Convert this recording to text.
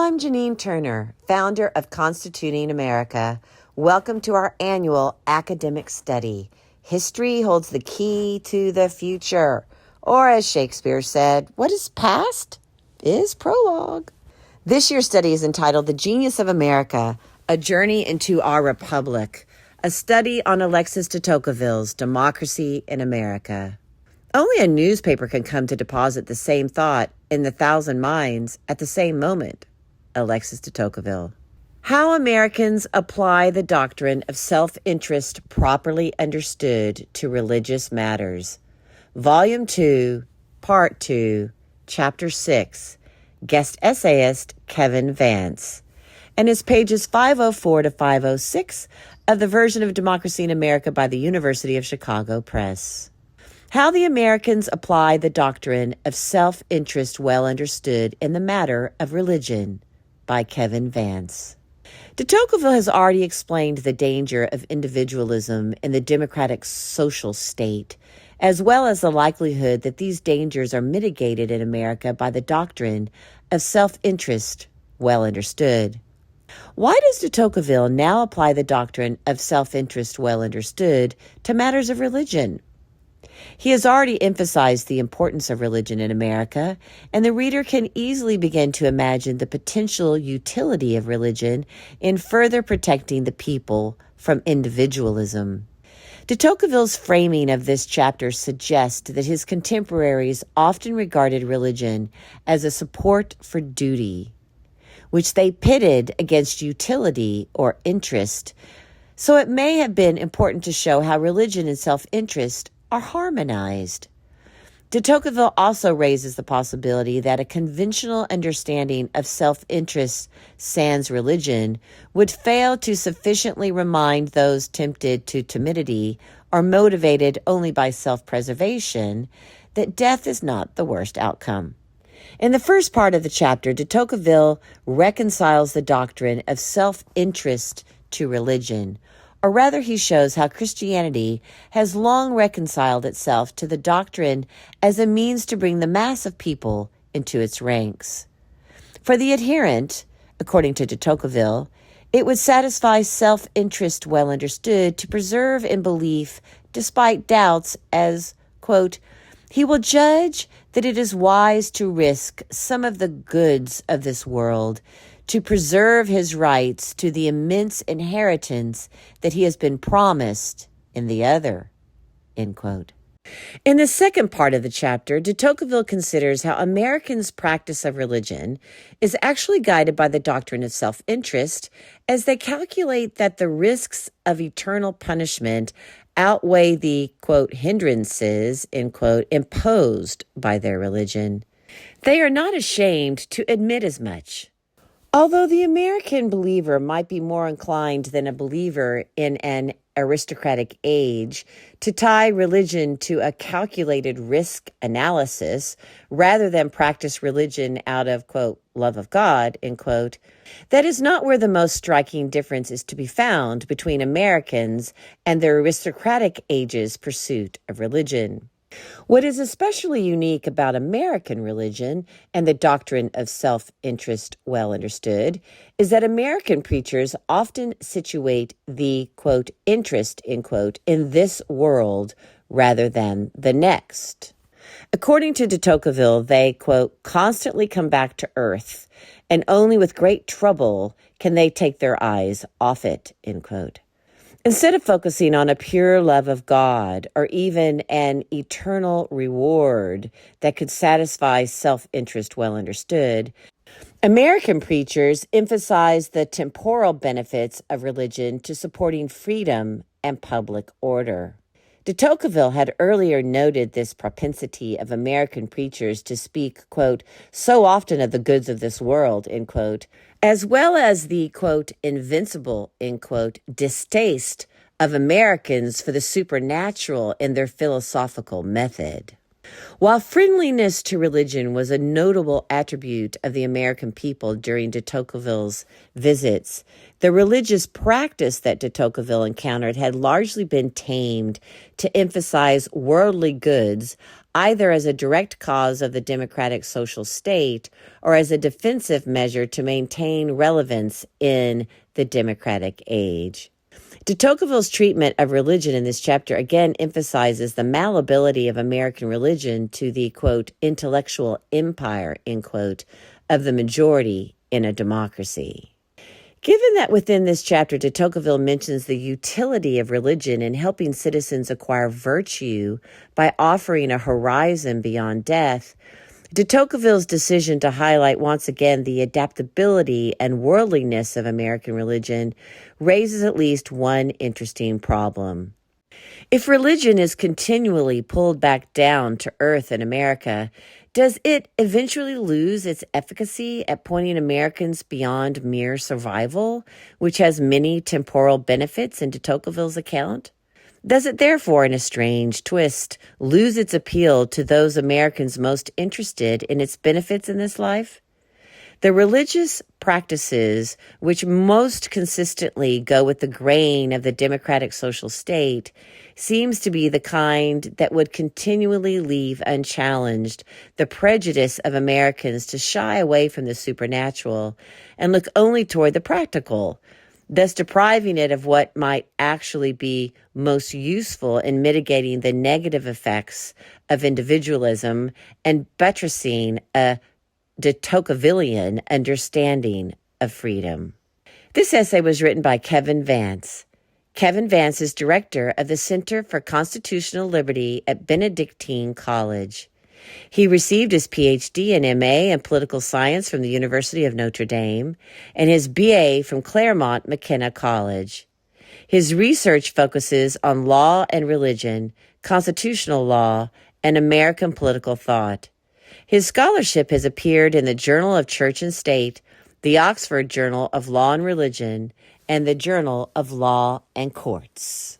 I'm Janine Turner, founder of Constituting America. Welcome to our annual academic study. History holds the key to the future. Or as Shakespeare said, what is past is prologue. This year's study is entitled The Genius of America, A Journey into Our Republic, a study on Alexis De Tocqueville's Democracy in America. Only a newspaper can come to deposit the same thought in 1,000 minds at the same moment. Alexis De Tocqueville. How Americans Apply the Doctrine of Self-Interest Properly Understood to Religious Matters. Volume 2, Part 2, Chapter 6. Guest essayist Kevin Vance. And it's pages 504 to 506 of the version of Democracy in America by the University of Chicago Press. How the Americans Apply the Doctrine of Self-Interest Well Understood in the Matter of Religion by Kevin Vance. De Tocqueville has already explained the danger of individualism in the democratic social state, as well as the likelihood that these dangers are mitigated in America by the doctrine of self-interest well understood. Why does de Tocqueville now apply the doctrine of self-interest well understood to matters of religion? He has already emphasized the importance of religion in America, and the reader can easily begin to imagine the potential utility of religion in further protecting the people from individualism. De Tocqueville's framing of this chapter suggests that his contemporaries often regarded religion as a support for duty, which they pitted against utility or interest. So it may have been important to show how religion and self-interest are harmonized. De Tocqueville also raises the possibility that a conventional understanding of self-interest sans religion would fail to sufficiently remind those tempted to timidity or motivated only by self-preservation that death is not the worst outcome. In the first part of the chapter, de Tocqueville reconciles the doctrine of self-interest to religion, or rather he shows how Christianity has long reconciled itself to the doctrine as a means to bring the mass of people into its ranks. For the adherent, according to de Tocqueville, it would satisfy self-interest well understood to preserve in belief despite doubts as, quote, he will judge that it is wise to risk some of the goods of this world to preserve his rights to the immense inheritance that he has been promised in the other, end quote. In the second part of the chapter, de Tocqueville considers how Americans' practice of religion is actually guided by the doctrine of self-interest as they calculate that the risks of eternal punishment outweigh the, quote, hindrances, end quote, imposed by their religion. They are not ashamed to admit as much. Although the American believer might be more inclined than a believer in an aristocratic age to tie religion to a calculated risk analysis rather than practice religion out of, quote, love of God, end quote, that is not where the most striking difference is to be found between Americans and their aristocratic age's pursuit of religion. What is especially unique about American religion and the doctrine of self-interest well understood is that American preachers often situate the, quote, interest, end quote, in this world rather than the next. According to de Tocqueville, they, quote, constantly come back to earth, and only with great trouble can they take their eyes off it, end quote. Instead of focusing on a pure love of God or even an eternal reward that could satisfy self-interest well understood, American preachers emphasize the temporal benefits of religion to supporting freedom and public order. De Tocqueville had earlier noted this propensity of American preachers to speak, quote, so often of the goods of this world, end quote, as well as the, quote, invincible, end quote, distaste of Americans for the supernatural in their philosophical method. While friendliness to religion was a notable attribute of the American people during de Tocqueville's visits, the religious practice that de Tocqueville encountered had largely been tamed to emphasize worldly goods either as a direct cause of the democratic social state or as a defensive measure to maintain relevance in the democratic age. De Tocqueville's treatment of religion in this chapter again emphasizes the malleability of American religion to the, quote, intellectual empire, end quote, of the majority in a democracy. Given that within this chapter, de Tocqueville mentions the utility of religion in helping citizens acquire virtue by offering a horizon beyond death, de Tocqueville's decision to highlight once again the adaptability and worldliness of American religion raises at least one interesting problem. If religion is continually pulled back down to earth in America, does it eventually lose its efficacy at pointing Americans beyond mere survival, which has many temporal benefits in de Tocqueville's account? Does it therefore, in a strange twist, lose its appeal to those Americans most interested in its benefits in this life? The religious practices which most consistently go with the grain of the democratic social state seems to be the kind that would continually leave unchallenged the prejudice of Americans to shy away from the supernatural and look only toward the practical, thus depriving it of what might actually be most useful in mitigating the negative effects of individualism and buttressing a de Tocquevillian understanding of freedom. This essay was written by Kevin Vance. Kevin Vance is director of the Center for Constitutional Liberty at Benedictine College. He received his PhD and MA in political science from the University of Notre Dame and his BA from Claremont McKenna College. His research focuses on law and religion, constitutional law, and American political thought. His scholarship has appeared in the Journal of Church and State, the Oxford Journal of Law and Religion, and the Journal of Law and Courts.